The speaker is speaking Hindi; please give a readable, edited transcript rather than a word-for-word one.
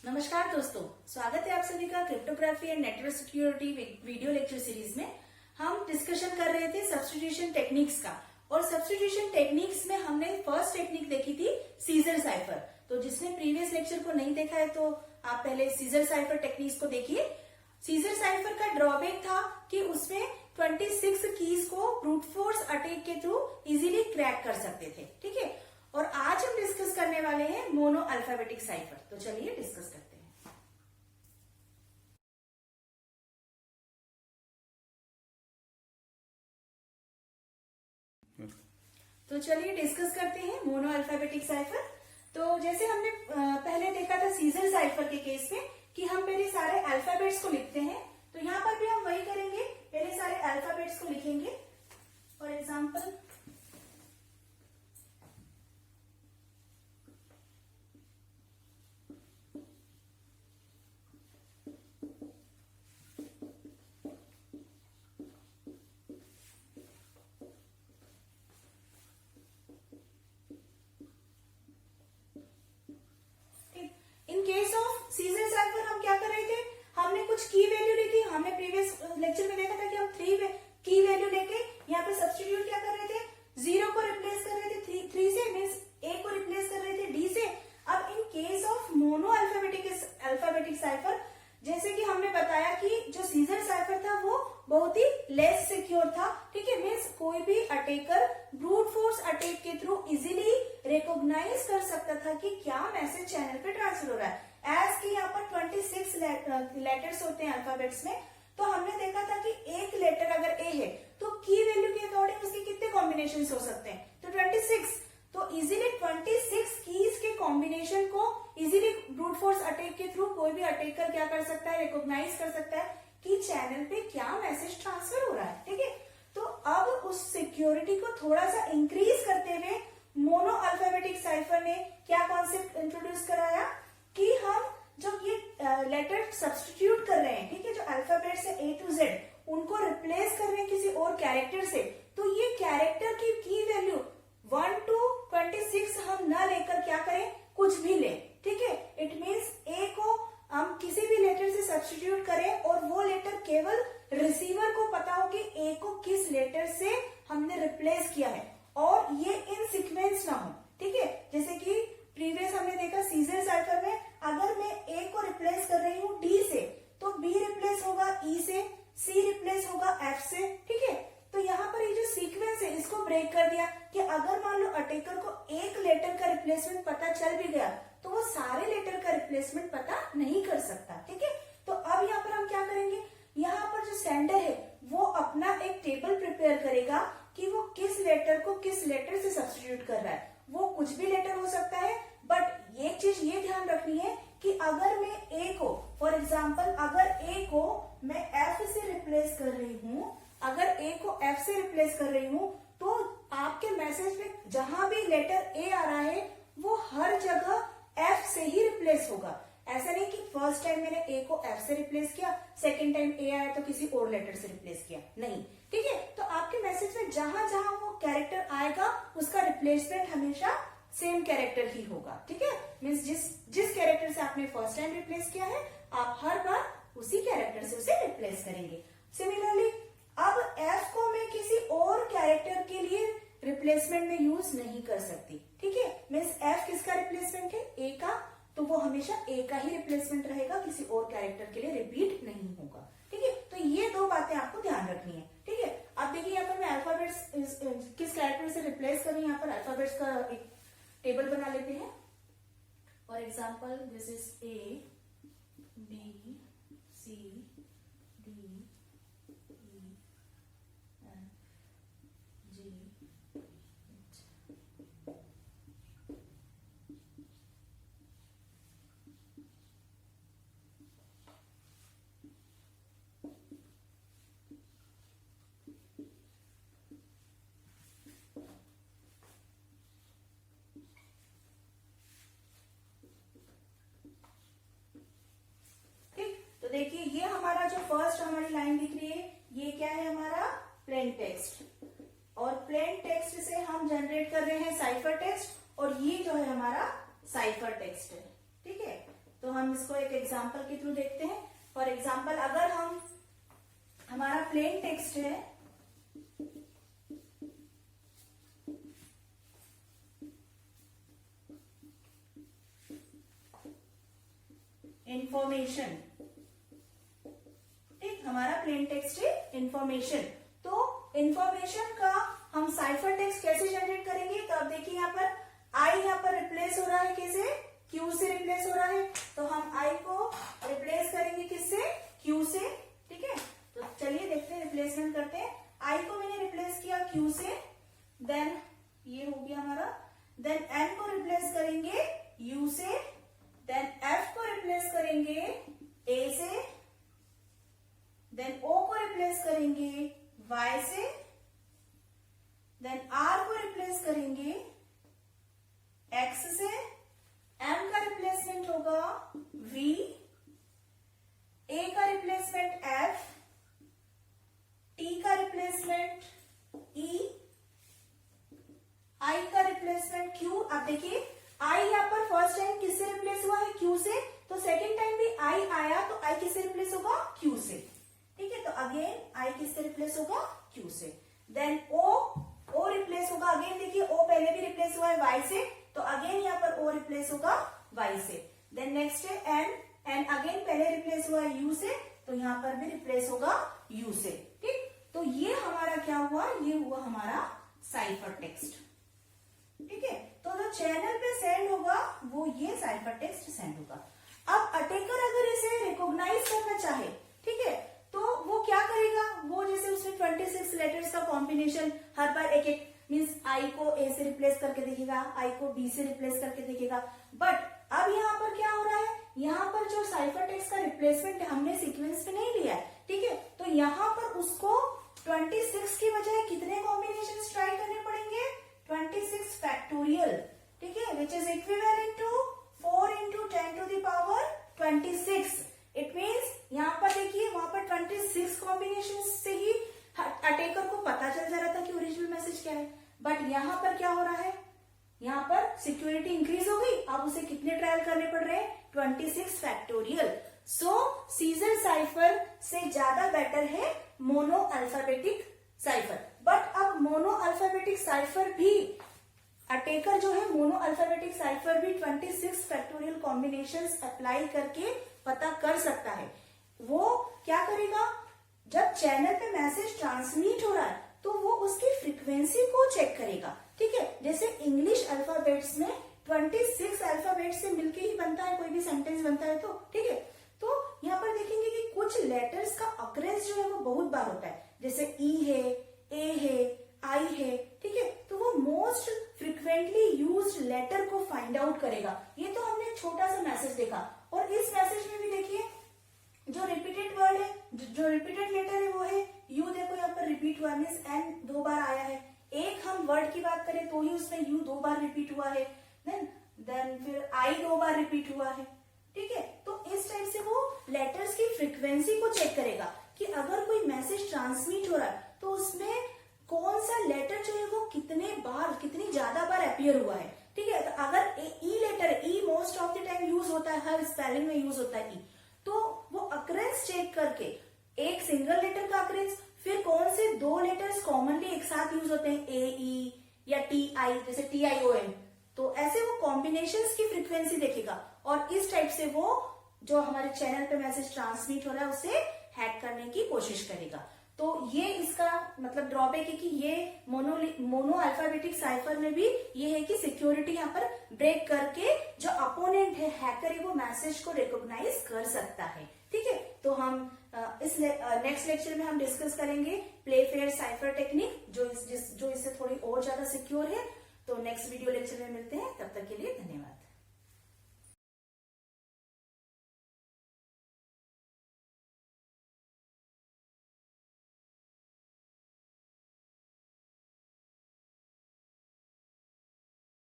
नमस्कार दोस्तों, स्वागत है आप सभी का cryptography and network security video lecture series में। हम डिस्कशन कर रहे थे सब्स्टिट्यूशन टेक्निक्स का, और सब्स्टिट्यूशन टेक्निक्स में हमने फर्स्ट टेक्निक देखी थी सीजर साइफर। तो जिसने प्रीवियस लेक्चर को नहीं देखा है तो आप पहले सीजर साइफर टेक्निक्स को देखिए। सीजर साइफर का ड्रॉबैक था कि उसमें 26 कीज को ब्रूट फोर्स अटैक के थ्रू इजीली क्रैक कर सकते थे। ठीक है, और आज हम डिस्कस करने वाले हैं मोनो अल्फाबेटिक साइफर। तो चलिए डिस्कस करते हैं। तो चलिए डिस्कस करते हैं मोनो अल्फाबेटिक साइफर। तो जैसे हमने पहले देखा था सीजर साइफर के केस में कि हम पहले सारे अल्फाबेट्स को लिखते हैं, तो यहाँ पर भी हम वही करेंगे, पहले सारे अल्फाबेट्स को लिखेंगे। For example in case of scissor cipher हम क्या कर रहे थे, हमने कुछ की वैल्यू ली थी। हमने प्रीवियस लेक्चर में देखा था कि हम 3 की वैल्यू लेके यहाँ पे सब्स्टिट्यूट क्या कर रहे थे, 0 को रिप्लेस कर रहे थे 3 से, मीन्स ए को रिप्लेस कर रहे थे डी से। अब in case of mono alphabetic cipher, जैसे कि हमने बताया कि जो सीजर साइफर था वो बहुत ही लेस सिक्योर था। ठीक है, मीन्स कोई भी अटैकर ब्रूट फोर्स अटैक के थ्रू इजीली रिकॉग्नाइज कर सकता था कि क्या मैसेज चैनल पे ट्रांसफर हो रहा है। एज कि यहाँ पर 26 लेटर्स होते हैं अल्फाबेट्स में, तो हमने देखा था कि एक लेटर अगर ए है तो की वैल्यू के अकॉर्डिंग उसके कितने कॉम्बिनेशन हो सकते हैं, तो 26। तो इजीली 26 कीज के कॉम्बिनेशन को इजीली ब्रूट फोर्स अटैक के थ्रू कोई भी अटैकर क्या कर सकता है, रिकॉग्नाइज कर सकता है कि चैनल पे क्या मैसेज ट्रांसफर हो रहा है। ठीक है, तो अब उस सिक्योरिटी को थोड़ा सा इंक्रीज करते हुए मोनो अल्फाबेटिक साइफर ने क्या कॉन्सेप्ट इंट्रोड्यूस कराया कि हम जो ये लेटर सब्स्टिट्यूट कर रहे हैं, ठीक है, जो अल्फाबेट से ए टू जेड, उनको रिप्लेस कर रहे हैं किसी और कैरेक्टर से, तो ये कैरेक्टर की वैल्यू 1 to 26 हम न लेकर क्या करें, कुछ भी लें। ठीक है, इट मीन्स ए को हम किसी भी लेटर से सब्स्टिट्यूट करें और वो लेटर केवल रिसीवर को पता हो कि ए को किस लेटर से हमने रिप्लेस किया है, और ये इन सीक्वेंस ना हो। ठीक है, जैसे कि प्रीवियस हमने देखा सीजर साइफर में, अगर मैं ए को रिप्लेस कर रही हूँ डी से, तो बी रिप्लेस होगा ई से, सी रिप्लेस होगा एफ से। ठीक है, तो यहाँ पर ये जो सीक्वेंस है इसको ब्रेक कर दिया कि अगर मान लो अटैकर को एक लेटर का रिप्लेसमेंट पता चल भी गया तो वो सारे लेटर का रिप्लेसमेंट पता नहीं कर सकता। ठीक है, तो अब यहाँ पर हम क्या करेंगे, यहाँ पर जो सेंडर है वो अपना एक टेबल प्रिपेयर करेगा कि वो किस लेटर को किस लेटर से सब्स्टिट्यूट कर रहा है। वो कुछ भी लेटर हो सकता है, बट एक चीज ये ध्यान रखनी है कि अगर मैं ए को, फॉर एग्जाम्पल अगर ए को मैं एफ से रिप्लेस कर रही हूँ, अगर ए को एफ से रिप्लेस कर रही हूँ, तो आपके मैसेज में जहां भी लेटर ए आ रहा है वो हर जगह एफ से ही रिप्लेस होगा। ऐसा नहीं कि फर्स्ट टाइम मैंने ए को एफ से रिप्लेस किया, सेकंड टाइम ए आया तो किसी और लेटर से रिप्लेस किया, नहीं। ठीक है, तो आपके मैसेज में जहां जहां वो कैरेक्टर आएगा उसका रिप्लेसमेंट हमेशा सेम कैरेक्टर ही होगा। ठीक है, मीन्स जिस कैरेक्टर से आपने फर्स्ट टाइम रिप्लेस किया है आप हर बार उसी कैरेक्टर से उसे रिप्लेस करेंगे। सिमिलरली अब एफ को मैं किसी और कैरेक्टर के लिए रिप्लेसमेंट में यूज नहीं कर सकती। ठीक है, मीन्स एफ किसका रिप्लेसमेंट है, ए का, तो वो हमेशा ए का ही रिप्लेसमेंट रहेगा, किसी और कैरेक्टर के लिए रिपीट नहीं होगा। ठीक है, तो ये दो बातें आपको ध्यान रखनी है। ठीक है, अब देखिए यहाँ पर मैं अल्फाबेट्स किस कैरेक्टर से रिप्लेस कर रही हूँ, यहाँ पर अल्फाबेट्स का एक टेबल बना लेते हैं। For example this is A B C D देखिए ये हमारा जो फर्स्ट हमारी लाइन दिख रही है, ये क्या है, हमारा प्लेन टेक्स्ट, और प्लेन टेक्स्ट से हम जनरेट कर रहे हैं साइफर टेक्स्ट, और ये जो है हमारा साइफर टेक्स्ट है। ठीक है, तो हम इसको एक एग्जाम्पल के थ्रू देखते हैं। फॉर एग्जाम्पल, अगर हमारा प्लेन टेक्स्ट है, इंफॉर्मेशन, ठीक, हमारा प्लेन टेक्स्ट है इंफॉर्मेशन, तो इंफॉर्मेशन का हम साइफर टेक्स्ट कैसे जनरेट करेंगे? तो अब देखिए यहाँ पर आई यहाँ पर रिप्लेस हो रहा है, किसे? क्यू से रिप्लेस हो रहा है, तो हम आई को रिप्लेस करेंगे किससे? क्यू से, ठीक है। तो चलिए देखते हैं, रिप्लेसमेंट करते हैं। आई को मैंने रिप्लेस किया क्यू से, देन ये हो गया हमारा, देन एन को रिप्लेस करेंगे यू से, देन एफ को रिप्लेस करेंगे ए से, देन ओ को रिप्लेस करेंगे वाई से, देन आर को रिप्लेस करेंगे एक्स से, एम का रिप्लेसमेंट होगा वी, ए का रिप्लेसमेंट एफ, टी का रिप्लेसमेंट ई, आई का रिप्लेसमेंट क्यू। अब देखिए आई यहाँ पर फर्स्ट टाइम किससे रिप्लेस हुआ है? क्यू से, तो सेकेंड टाइम भी आई आया तो आई किससे रिप्लेस होगा? क्यू से, ठीक है। तो अगेन आई किससे रिप्लेस होगा? क्यू से। देन ओ रिप्लेस होगा, अगेन देखिए ओ पहले भी रिप्लेस हुआ है वाई से, तो अगेन यहाँ पर ओ रिप्लेस होगा वाई से। देन नेक्स्ट है एन अगेन पहले रिप्लेस हुआ है यू से, तो यहाँ पर भी रिप्लेस होगा यू से, ठीक। तो ये हमारा क्या हुआ? ये हुआ हमारा साइफर टेक्स्ट, ठीक है। तो जो चैनल पे सेंड होगा वो ये साइफर टेक्स्ट सेंड होगा। अब अटैकर अगर इसे रिकॉग्नाइज करना चाहे, ठीक है, तो वो क्या करेगा? वो जैसे उसमें 26 लेटर्स का कॉम्बिनेशन हर बार एक एक, मीन्स आई को ए से रिप्लेस करके देखेगा, आई को बी से रिप्लेस करके देखेगा। बट अब यहाँ पर क्या हो रहा है? यहाँ पर जो साइफर टेक्स्ट का रिप्लेसमेंट हमने सीक्वेंस पे नहीं लिया है, ठीक है। तो यहाँ पर उसको 26 की बजाय कितने कॉम्बिनेशन ट्राई करने पड़ेंगे? 26 फैक्टोरियल, ठीक है, which is equivalent to 4 into 10 to the power 26। It means यहाँ पर देखिए वहां पर 26 कॉम्बिनेशन से ही अटैकर को पता चल जा रहा था कि ओरिजिनल मैसेज क्या है। बट यहाँ पर क्या हो रहा है? यहाँ पर सिक्योरिटी इंक्रीज हो गई, अब उसे कितने ट्रायल करने पड़ रहे हैं? 26 फैक्टोरियल। सो सीजर साइफर से ज्यादा बेटर है मोनो अल्फाबेटिक साइफर। बट अब मोनो अल्फाबेटिक साइफर भी अटैकर जो है, मोनो अल्फाबेटिक साइफर भी 26 फैक्टोरियल कॉम्बिनेशंस अप्लाई करके पता कर सकता है। वो क्या करेगा? जब चैनल पे मैसेज ट्रांसमिट हो रहा है तो वो उसकी फ्रीक्वेंसी को चेक करेगा, ठीक है। जैसे इंग्लिश अल्फाबेट्स में 26 अल्फाबेट से मिलके ही बनता है, कोई भी सेंटेंस बनता है, तो ठीक है। तो यहाँ पर देखेंगे कि कुछ लेटर्स का अक्रेंस जो है वो बहुत बार होता है, जैसे ई है, ए है, आई है, ठीक है। तो वो मोस्ट फ्रिक्वेंटली यूज्ड लेटर को फाइंड आउट करेगा। ये तो हमने छोटा सा मैसेज देखा, और इस मैसेज में भी देखिए जो रिपीटेड वर्ड है, जो रिपीटेड लेटर है वो है यू। देखो यहाँ पर रिपीट हुआ, मीन्स एन 2 बार आया है। एक हम वर्ड की बात करें तो ही उसमें यू 2 बार रिपीट हुआ है, देन फिर आई 2 बार रिपीट हुआ है, ठीक है। तो इस टाइप से वो लेटर्स की फ्रीक्वेंसी को चेक करेगा कि अगर कोई मैसेज ट्रांसमिट हो रहा है तो उसमें कौन सा लेटर जो है वो कितने बार, कितनी ज्यादा बार अपीयर हुआ है, ठीक है। तो अगर E letter, E most of the time use होता है, हर स्पेलिंग में यूज होता है ई, तो वो अक्रेंस चेक करके एक सिंगल लेटर का अक्रेंस, फिर कौन से 2 लेटर्स कॉमनली एक साथ यूज होते हैं, ए ई या टी आई, जैसे TION, तो ऐसे वो कॉम्बिनेशंस की फ्रीक्वेंसी देखेगा, और इस टाइप से वो जो हमारे चैनल पे मैसेज ट्रांसमिट हो रहा है उसे हैक करने की कोशिश करेगा। तो ये इसका मतलब ड्रॉबैक है कि ये मोनो अल्फाबेटिक साइफर में भी ये है कि सिक्योरिटी यहाँ पर ब्रेक करके जो अपोनेंट है, हैकर है, वो मैसेज को रिकॉग्नाइज कर सकता है, ठीक है। तो हम इस नेक्स्ट लेक्चर में हम डिस्कस करेंगे प्ले फेयर साइफर टेक्निक, जो इससे थोड़ी और ज्यादा सिक्योर है। तो नेक्स्ट वीडियो लेक्चर में मिलते हैं, तब तक के लिए धन्यवाद।